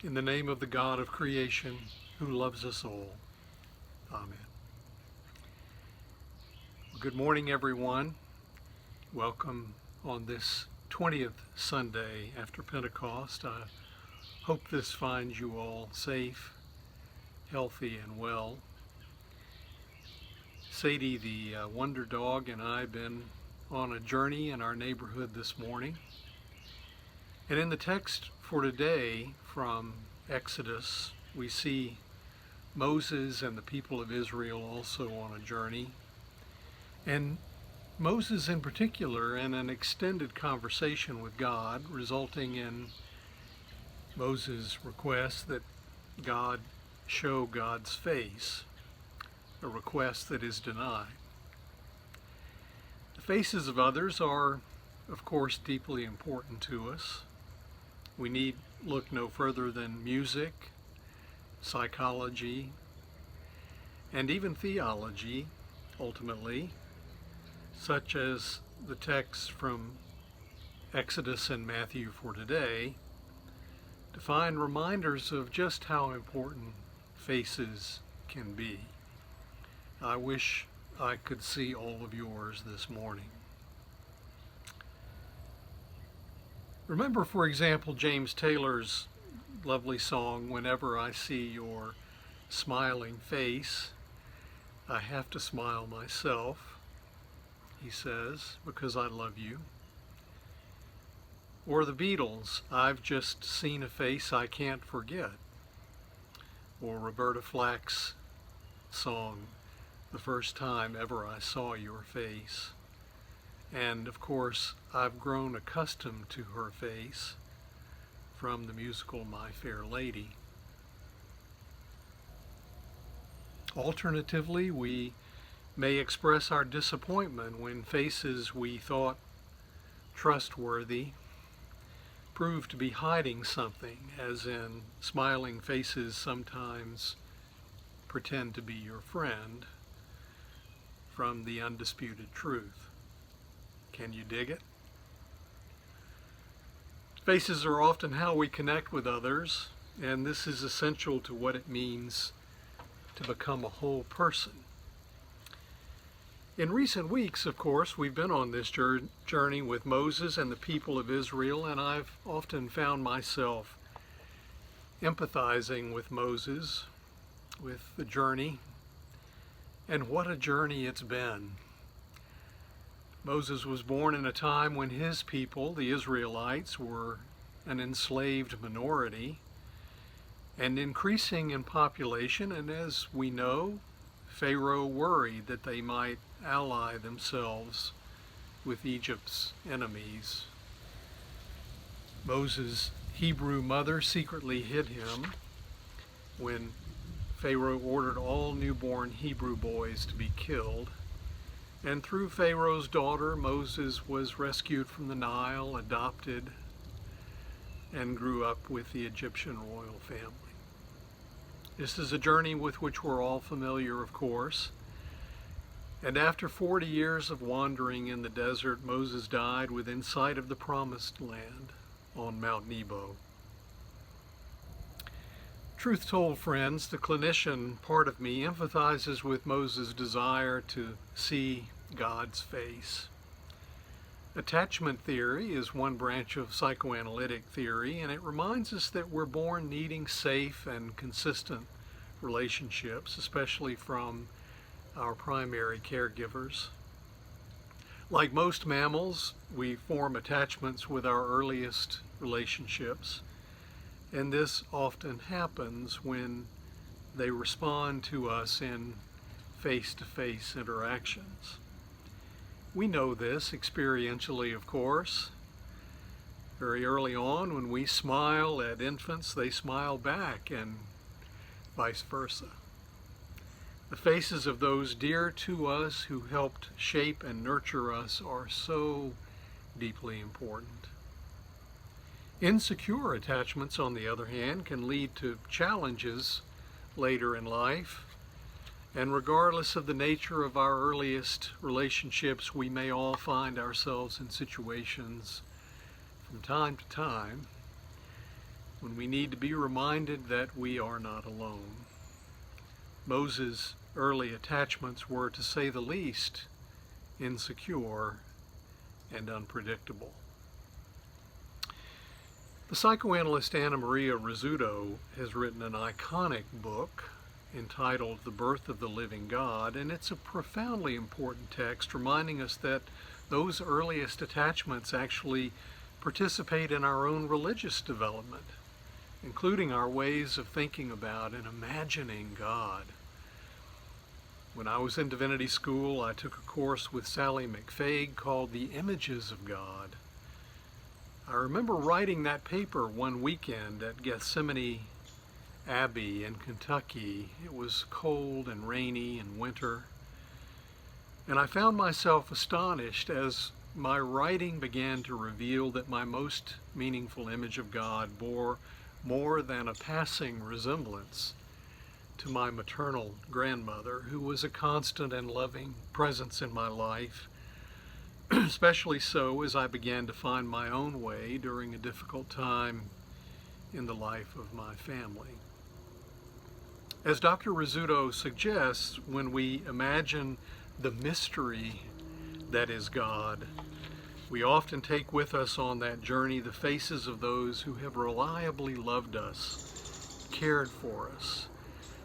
In the name of the God of creation, who loves us all. Amen. Good morning, everyone. Welcome on this 20th Sunday after Pentecost. I hope this finds you all safe, healthy, and well. Sadie, the wonder dog, and I have been on a journey in our neighborhood this morning. And in the text for today from Exodus, we see Moses and the people of Israel also on a journey. And Moses in particular in an extended conversation with God, resulting in Moses' request that God show God's face, a request that is denied. The faces of others are, of course, deeply important to us. We need look no further than music, psychology, and even theology, ultimately, such as the text from Exodus and Matthew for today, to find reminders of just how important faces can be. I wish I could see all of yours this morning. Remember, for example, James Taylor's lovely song, "Whenever I See Your Smiling Face, I Have to Smile Myself," he says, "because I love you." Or the Beatles, "I've Just Seen a Face I Can't Forget." Or Roberta Flack's song, "The First Time Ever I Saw Your Face." And of course, "I've Grown Accustomed to Her Face," from the musical My Fair Lady. Alternatively, we may express our disappointment when faces we thought trustworthy prove to be hiding something, as in smiling faces sometimes pretend to be your friend, from the undisputed truth. Can you dig it? Faces are often how we connect with others, and this is essential to what it means to become a whole person. In recent weeks, of course, we've been on this journey with Moses and the people of Israel, and I've often found myself empathizing with Moses, with the journey, and what a journey it's been. Moses was born in a time when his people, the Israelites, were an enslaved minority and increasing in population, and as we know, Pharaoh worried that they might ally themselves with Egypt's enemies. Moses' Hebrew mother secretly hid him when Pharaoh ordered all newborn Hebrew boys to be killed. And through Pharaoh's daughter, Moses was rescued from the Nile, adopted, and grew up with the Egyptian royal family. This is a journey with which we're all familiar, of course. And after 40 years of wandering in the desert, Moses died within sight of the promised land on Mount Nebo. Truth told, friends, the clinician part of me empathizes with Moses' desire to see God's face. Attachment theory is one branch of psychoanalytic theory, and it reminds us that we're born needing safe and consistent relationships, especially from our primary caregivers. Like most mammals, we form attachments with our earliest relationships, and this often happens when they respond to us in face-to-face interactions. We know this experientially, of course. Very early on, when we smile at infants, they smile back, and vice versa. The faces of those dear to us who helped shape and nurture us are so deeply important. Insecure attachments, on the other hand, can lead to challenges later in life. And regardless of the nature of our earliest relationships, we may all find ourselves in situations from time to time when we need to be reminded that we are not alone. Moses' early attachments were, to say the least, insecure and unpredictable. The psychoanalyst Anna Maria Rizzuto has written an iconic book entitled The Birth of the Living God, and it's a profoundly important text reminding us that those earliest attachments actually participate in our own religious development, including our ways of thinking about and imagining God. When I was in divinity school, I took a course with Sally McFague called The Images of God. I remember writing that paper one weekend at Gethsemane Abbey in Kentucky. It was cold and rainy and winter, and I found myself astonished as my writing began to reveal that my most meaningful image of God bore more than a passing resemblance to my maternal grandmother, who was a constant and loving presence in my life, especially so as I began to find my own way during a difficult time in the life of my family. As Dr. Rizzuto suggests, when we imagine the mystery that is God, we often take with us on that journey the faces of those who have reliably loved us, cared for us,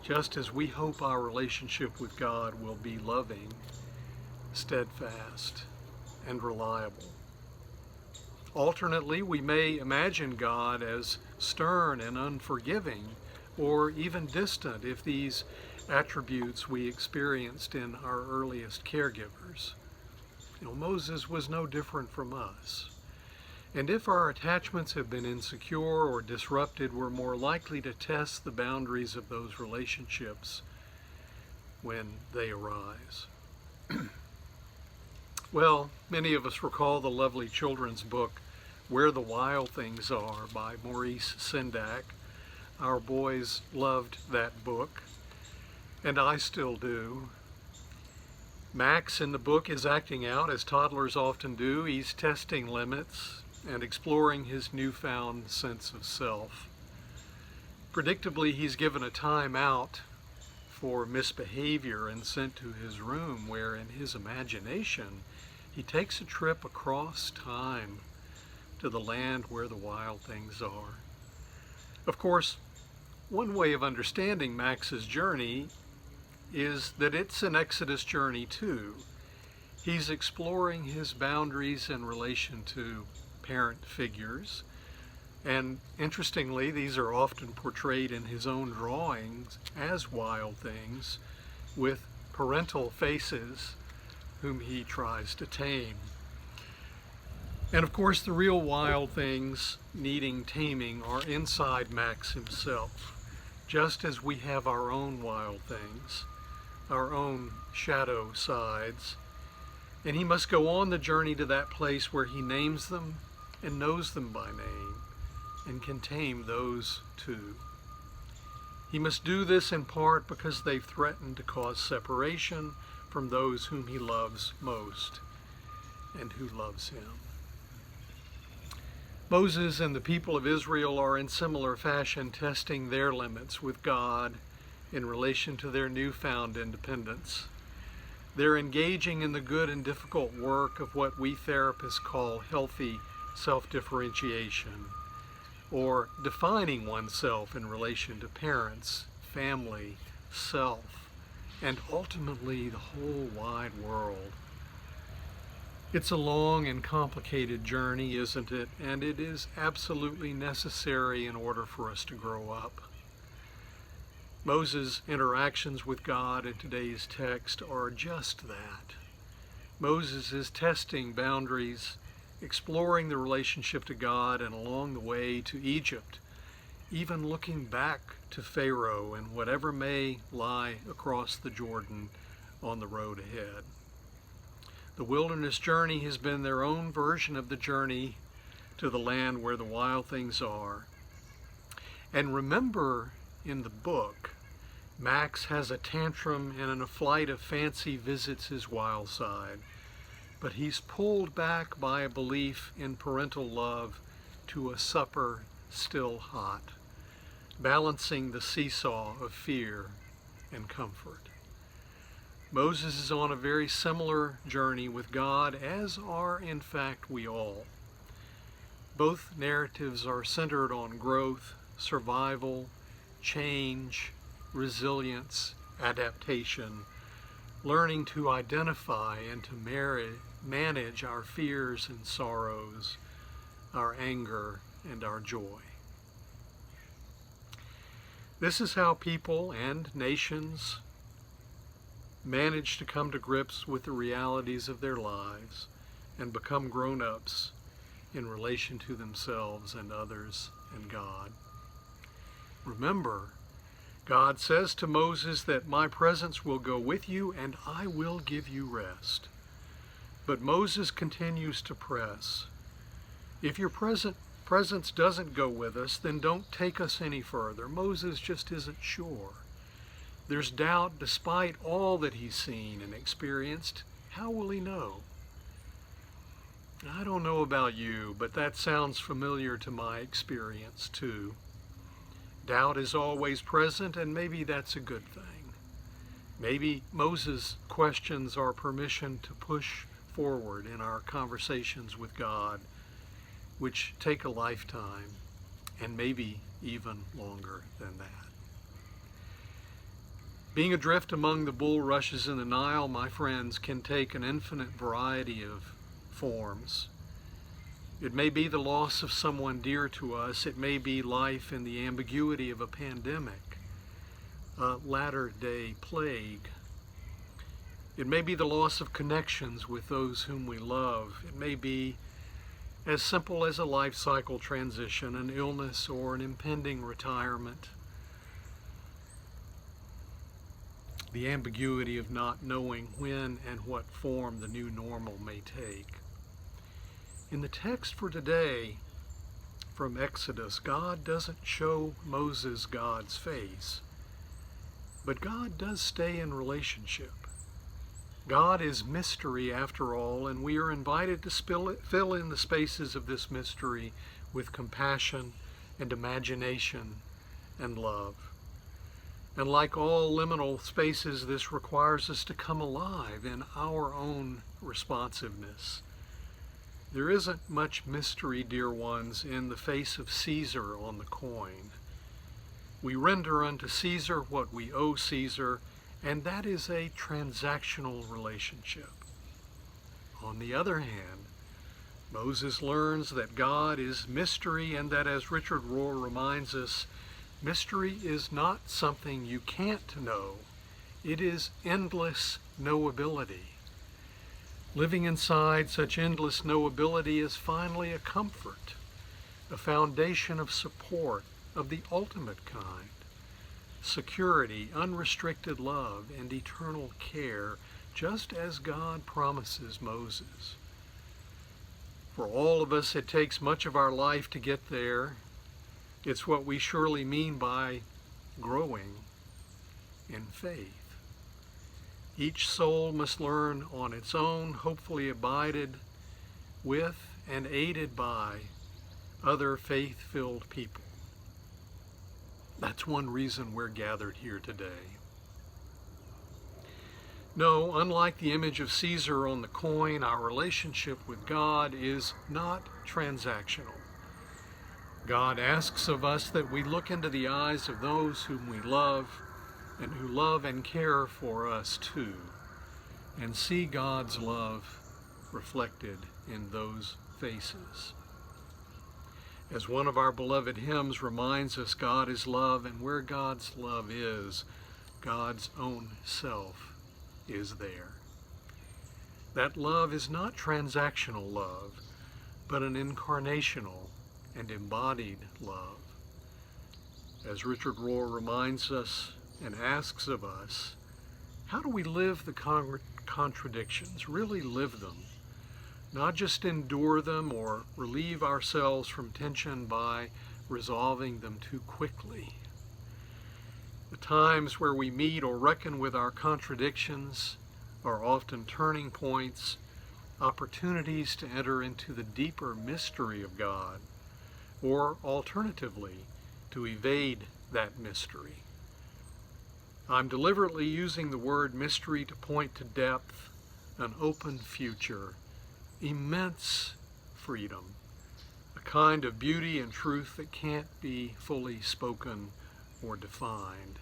just as we hope our relationship with God will be loving, steadfast, and reliable. Alternately, we may imagine God as stern and unforgiving, or even distant if these attributes we experienced in our earliest caregivers. Moses was no different from us. And if our attachments have been insecure or disrupted, we're more likely to test the boundaries of those relationships when they arise. Well, many of us recall the lovely children's book, Where the Wild Things Are, by Maurice Sendak. Our boys loved that book, and I still do. Max in the book is acting out, as toddlers often do. He's testing limits and exploring his newfound sense of self. Predictably, he's given a time out for misbehavior and sent to his room, where in his imagination he takes a trip across time to the land where the wild things are. Of course, one way of understanding Max's journey is that it's an Exodus journey too. He's exploring his boundaries in relation to parent figures, and interestingly, these are often portrayed in his own drawings as wild things, with parental faces whom he tries to tame. And of course, the real wild things needing taming are inside Max himself, just as we have our own wild things, our own shadow sides, and he must go on the journey to that place where he names them and knows them by name and can tame those too. He must do this in part because they've threatened to cause separation from those whom he loves most and who loves him. Moses and the people of Israel are in similar fashion testing their limits with God in relation to their newfound independence. They're engaging in the good and difficult work of what we therapists call healthy self-differentiation, or defining oneself in relation to parents, family, self, and ultimately the whole wide world. It's a long and complicated journey, isn't it? And it is absolutely necessary in order for us to grow up. Moses' interactions with God in today's text are just that. Moses is testing boundaries, exploring the relationship to God, and along the way to Egypt, even looking back to Pharaoh and whatever may lie across the Jordan on the road ahead. The wilderness journey has been their own version of the journey to the land where the wild things are. And remember, in the book, Max has a tantrum and in a flight of fancy visits his wild side, but he's pulled back by a belief in parental love to a supper still hot, balancing the seesaw of fear and comfort. Moses is on a very similar journey with God, as are in fact we all. Both narratives are centered on growth, survival, change, resilience, adaptation, learning to identify and to manage our fears and sorrows, our anger and our joy. This is how people and nations manage to come to grips with the realities of their lives and become grown-ups in relation to themselves and others and God. Remember, God says to Moses that my presence will go with you and I will give you rest. But Moses continues to press. If your presence doesn't go with us, then don't take us any further. Moses just isn't sure. There's doubt despite all that he's seen and experienced. How will he know? I don't know about you, but that sounds familiar to my experience too. Doubt is always present, and maybe that's a good thing. Maybe Moses' questions are permission to push forward in our conversations with God, which take a lifetime, and maybe even longer than that. Being adrift among the bulrushes in the Nile, my friends, can take an infinite variety of forms. It may be the loss of someone dear to us. It may be life in the ambiguity of a pandemic, a latter-day plague. It may be the loss of connections with those whom we love. It may be as simple as a life cycle transition, an illness, or an impending retirement. The ambiguity of not knowing when and what form the new normal may take. In the text for today from Exodus, God doesn't show Moses God's face, but God does stay in relationship. God is mystery after all, and we are invited to fill in the spaces of this mystery with compassion and imagination and love. And like all liminal spaces, this requires us to come alive in our own responsiveness. There isn't much mystery, dear ones, in the face of Caesar on the coin. We render unto Caesar what we owe Caesar, and that is a transactional relationship. On the other hand, Moses learns that God is mystery, and that, as Richard Rohr reminds us, mystery is not something you can't know. It is endless knowability. Living inside such endless knowability is finally a comfort, a foundation of support of the ultimate kind. Security, unrestricted love, and eternal care, just as God promises Moses. For all of us, it takes much of our life to get there. It's what we surely mean by growing in faith. Each soul must learn on its own, hopefully abided with and aided by other faith-filled people. That's one reason we're gathered here today. No, unlike the image of Caesar on the coin, our relationship with God is not transactional. God asks of us that we look into the eyes of those whom we love and who love and care for us too, and see God's love reflected in those faces. As one of our beloved hymns reminds us, God is love, and where God's love is, God's own self is there. That love is not transactional love, but an incarnational and embodied love. As Richard Rohr reminds us and asks of us, how do we live the contradictions, really live them? Not just endure them or relieve ourselves from tension by resolving them too quickly. The times where we meet or reckon with our contradictions are often turning points, opportunities to enter into the deeper mystery of God, or alternatively, to evade that mystery. I'm deliberately using the word mystery to point to depth, an open future, immense freedom, a kind of beauty and truth that can't be fully spoken or defined,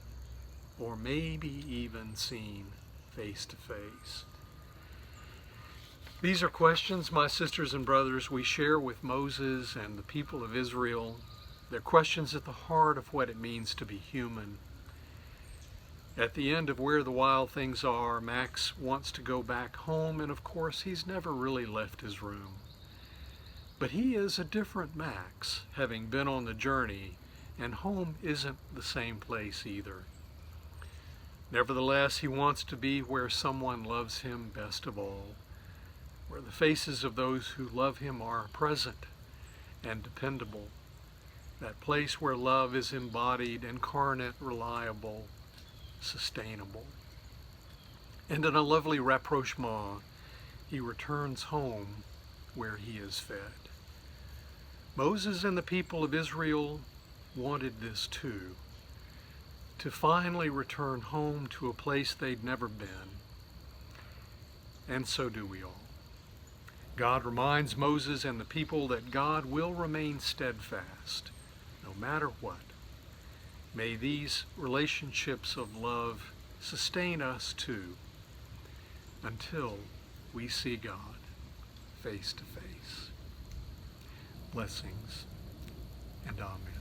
or maybe even seen face to face. These are questions, my sisters and brothers, we share with Moses and the people of Israel. They're questions at the heart of what it means to be human. At the end of Where the Wild Things Are, Max wants to go back home, and of course he's never really left his room. But he is a different Max, having been on the journey, and home isn't the same place either. Nevertheless, he wants to be where someone loves him best of all, where the faces of those who love him are present and dependable, that place where love is embodied, incarnate, reliable, sustainable. And in a lovely rapprochement, he returns home where he is fed. Moses and the people of Israel wanted this too, to finally return home to a place they'd never been. And so do we all. God reminds Moses and the people that God will remain steadfast, no matter what. May these relationships of love sustain us too, until we see God face to face. Blessings and amen.